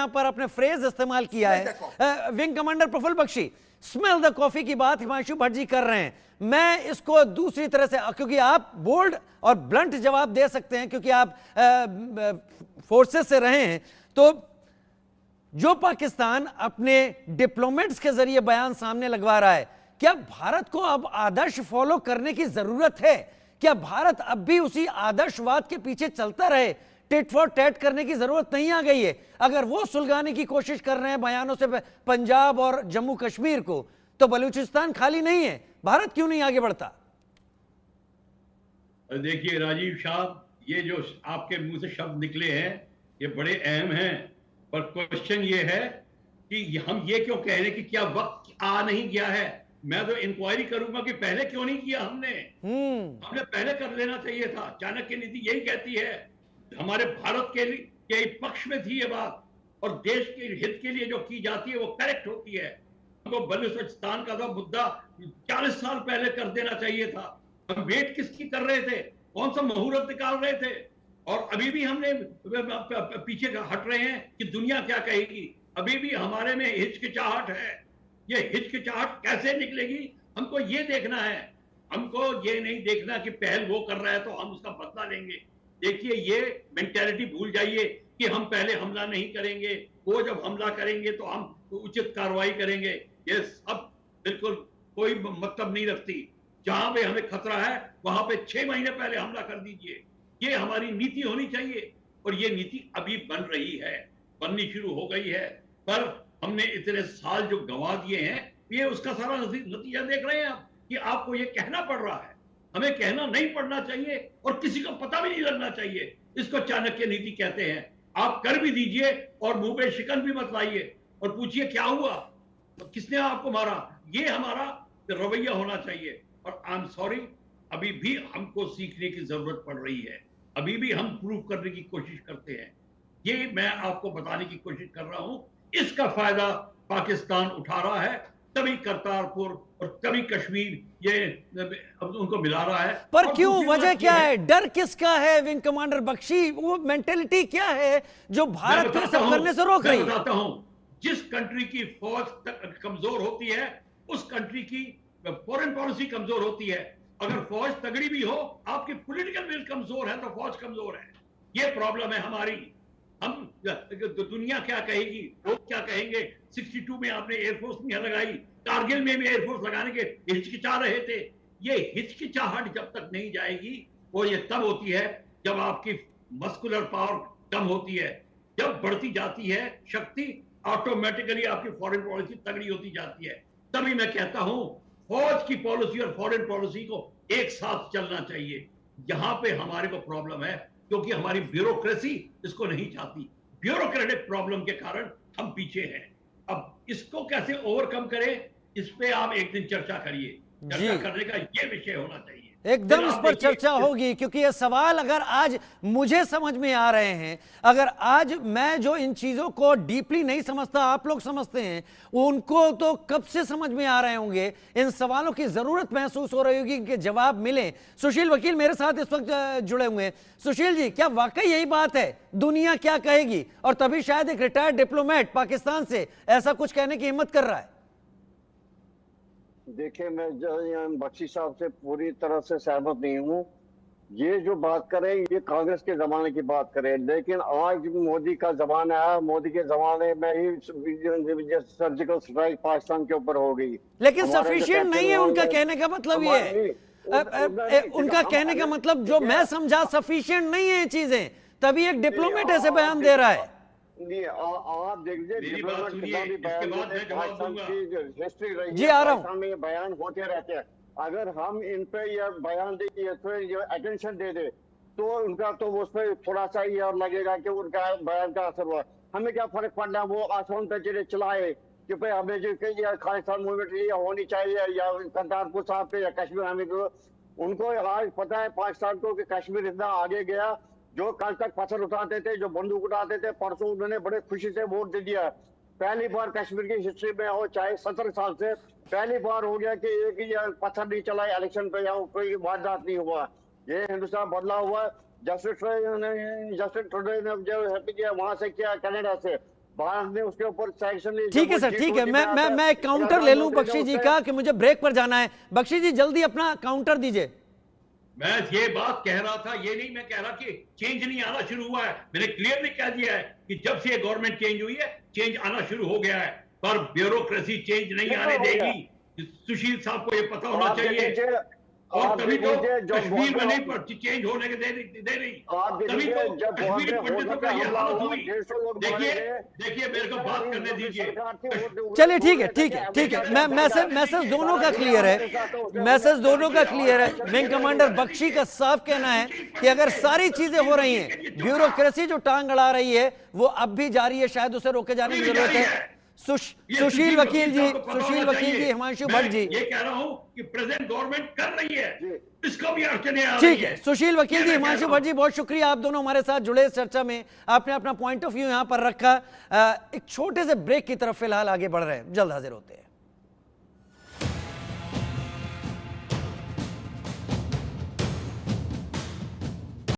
यहां पर अपने फ्रेज इस्तेमाल किया है, wing commander Prafull Bakshi, smell the coffee की बात हिमांशु भट्ट जी कर रहे हैं। मैं इसको दूसरी तरह से, क्योंकि आप बोल्ड और ब्लंट जवाब दे सकते हैं क्योंकि आप फोर्सेस से रहे हैं, तो जो पाकिस्तान अपने डिप्लोमेट्स के जरिए बयान सामने लगवा रहा है, क्या भारत को अब आदर्श फॉलो करने की जरूरत है? क्या भारत अब भी उसी आदर्शवाद के पीछे चलता रहे? टिट फॉर टैट करने की जरूरत नहीं आ गई है? अगर वो सुलगाने की कोशिश कर रहे हैं बयानों से पंजाब और जम्मू कश्मीर को, तो बलूचिस्तान खाली नहीं है। भारत क्यों नहीं आगे बढ़ता? देखिए राजीव साहब, ये जो आपके मुंह से शब्द निकले हैं ये बड़े अहम हैं, पर क्वेश्चन ये है कि हम ये क्यों कह रहे हैं कि क्या वक्त आ नहीं गया है? मैं तो इंक्वायरी करूंगा कि पहले क्यों नहीं किया हमने पहले कर लेना चाहिए था। चाणक्य नीति यही कहती है, हमारे भारत के पक्ष में थी ये बात, और देश के हित के लिए जो की जाती है वो करेक्ट होती है। हमको बलूचिस्तान का तो मुद्दा 40 साल पहले कर देना चाहिए था। हम वेट किसकी कर रहे थे? कौन सा मुहूर्त निकाल रहे थे? और अभी भी हमने पीछे हट रहे हैं कि दुनिया क्या कहेगी। अभी भी हमारे में हिचकिचाहट है। ये हिचकिचाहट कैसे निकलेगी, हमको ये देखना है। हमको ये नहीं देखना कि पहल वो कर रहा है तो हम उसका बदला लेंगे। देखिए, ये मेंटेलिटी भूल जाइए कि हम पहले हमला नहीं करेंगे, वो जब हमला करेंगे तो हम उचित कार्रवाई करेंगे। ये सब बिल्कुल कोई मतलब नहीं रखती। जहां पे हमें खतरा है वहां पे 6 महीने पहले हमला कर दीजिए। ये हमारी नीति होनी चाहिए, और ये नीति अभी बन रही है, बननी शुरू हो गई है। पर हमने इतने साल जो गंवा दिए हैं, ये उसका सारा नतीजा देख रहे हैं आप, कि आपको ये कहना पड़ रहा है। हमें कहना नहीं पड़ना चाहिए और किसी को पता भी नहीं लगना चाहिए। इसको चाणक्य नीति कहते हैं। आप कर भी दीजिए और मुंह पे शिकन भी मत लाइए और पूछिए क्या हुआ, तो किसने आपको मारा। ये हमारा रवैया होना चाहिए। और आई एम सॉरी, अभी भी हमको सीखने की जरूरत पड़ रही है। अभी भी हम प्रूव करने की कोशिश करते हैं। ये मैं आपको बताने की कोशिश कर रहा हूं। इसका फायदा पाकिस्तान उठा रहा है, कभी करतारपुर और कभी कश्मीर, ये उनको मिला रहा है। पर क्यों, वजह क्या है? डर किसका है विंग कमांडर बख्शी? वो मेंटेलिटी क्या है जो भारत को सब करने से रोक रही है? बताता हूं, जिस कंट्री की फौज कमजोर होती है, उस कंट्री की फॉरेन पॉलिसी कमजोर होती है। अगर फौज तगड़ी भी हो, आपकी पॉलिटिकल विल कमजोर है तो फौज कमजोर है। ये प्रॉब्लम है हमारी। हम दुनिया क्या कहेगी, लोग क्या कहेंगे। 62 में आपने एयरफोर्स नहीं लगाई, कारगिल में भी एयरफोर्स लगाने के हिचकिचा रहे थे। ये हिचकिचाहट जब तक नहीं जाएगी, वो ये तब होती है जब आपकी मस्कुलर पावर कम होती है। जब बढ़ती जाती है शक्ति, ऑटोमेटिकली आपकी फॉरेन पॉलिसी तगड़ी होती जाती है। तभी मैं कहता हूं, फौज की पॉलिसी और फॉरेन पॉलिसी को एक साथ चलना चाहिए। यहां पे हमारे को प्रॉब्लम है क्योंकि हमारी ब्यूरोक्रेसी इसको नहीं चाहती। ब्यूरोक्रेटिक प्रॉब्लम के कारण हम पीछे हैं। अब इसको कैसे ओवरकम करें, इस पे आप एक दिन चर्चा करिए। चर्चा करने का ये विषय होना चाहिए। एकदम इस पर चर्चा होगी, क्योंकि ये सवाल अगर आज मुझे समझ में आ रहे हैं, अगर आज मैं जो इन चीजों को डीपली नहीं समझता, आप लोग समझते हैं, उनको तो कब से समझ में आ रहे होंगे। इन सवालों की जरूरत महसूस हो रही होगी, इनके जवाब मिले। सुशील वकील मेरे साथ इस वक्त जुड़े हुए हैं। सुशील जी, क्या वाकई यही बात है? दुनिया क्या कहेगी, और तभी शायद एक रिटायर्ड डिप्लोमेट पाकिस्तान से ऐसा कुछ कहने की हिम्मत कर रहा है? देखिए, मैं बख्शी साहब से पूरी तरह से सहमत नहीं हूँ। ये जो बात करें, ये कांग्रेस के जमाने की बात करें, लेकिन आज मोदी का जमाना है। मोदी के जमाने में ही सर्जिकल स्ट्राइक पाकिस्तान के ऊपर हो गई। लेकिन सफिशिएंट नहीं है उनका कहने का मतलब ये है। उनका कहने का मतलब जो मैं समझा, सफिशिएंट नहीं है ये चीजें, तभी एक डिप्लोमेट ऐसे बयान दे रहा है। आप देख लीजिए, हिस्ट्री रही जी, आ रहा हूं। में ये बयान होते रहते हैं। अगर हम इन पे ये बयान दे, अटेंशन दे दे, तो उनका तो उस पर थोड़ा सा ये और लगेगा कि उनका बयान का असर हुआ। हमें क्या फर्क पड़ना, वो आसान पे चलाए कि भाई हमें जो खालिस्तान मूवमेंट ये होनी चाहिए, या करतारपुर साहब पे या कश्मीर। हमें उनको आज पता है पाकिस्तान को कि कश्मीर इतना आगे गया। जो कल तक पत्थर उठाते थे, जो बंदूक उठाते थे, परसों उन्होंने बड़े खुशी से वोट दे दिया। पहली बार कश्मीर की हिस्ट्री में हो, चाहे 17 साल से पहली बार हो गया कि एक ही पत्थर नहीं चला इलेक्शन पे, या कोई वारदात नहीं हुआ। ये हिंदुस्तान बदला हुआ। जस्टिस ट्रुडेau ने जो हैप्पी किया वहां से किया, कनाडा से। भारत ने उसके ऊपर सैंक्शन लिए। ठीक है सर, ठीक है, मैं एक काउंटर ले लूं बख्शी जी का कि मुझे ब्रेक पर जाना है। बख्शी जी जल्दी अपना काउंटर दीजिए। मैं ये बात कह रहा था, ये नहीं मैं कह रहा कि चेंज नहीं आना शुरू हुआ है। मैंने क्लियरली कह दिया है कि जब से ये गवर्नमेंट चेंज हुई है चेंज आना शुरू हो गया है, पर ब्यूरोक्रेसी चेंज नहीं आने देगी। सुशील साहब को ये पता होना चाहिए। और तभी तो कश्मीर में नहीं पर चेंज होने के दे रही, तभी तो कश्मीरी पंडितों का ये हालत हुई। देखिए मेरे को बात करने दीजिए। चलिए ठीक है, ठीक है, ठीक है, मैसेज दोनों का क्लियर है, मैसेज दोनों का क्लियर है। विंग कमांडर बख्शी का साफ कहना है कि अगर सारी चीजें हो रही हैं, ब्यूरोक्रेसी जो टांग अड़ा रही है वो अब भी जारी है, शायद उसे रोके जाने की जरूरत है। सुशील वकील जी, हिमांशु भट्ट जी, ये कह रहा हूं कि प्रेजेंट गवर्नमेंट कर रही है, इसको भी अड़चने आ रही ठीक है। सुशील वकील जी, हिमांशु भट्ट जी, बहुत शुक्रिया आप दोनों हमारे साथ जुड़े इस चर्चा में, आपने अपना पॉइंट ऑफ व्यू यहां पर रखा। एक छोटे से ब्रेक की तरफ फिलहाल आगे बढ़ रहे हैं, जल्द हाजिर होते हैं।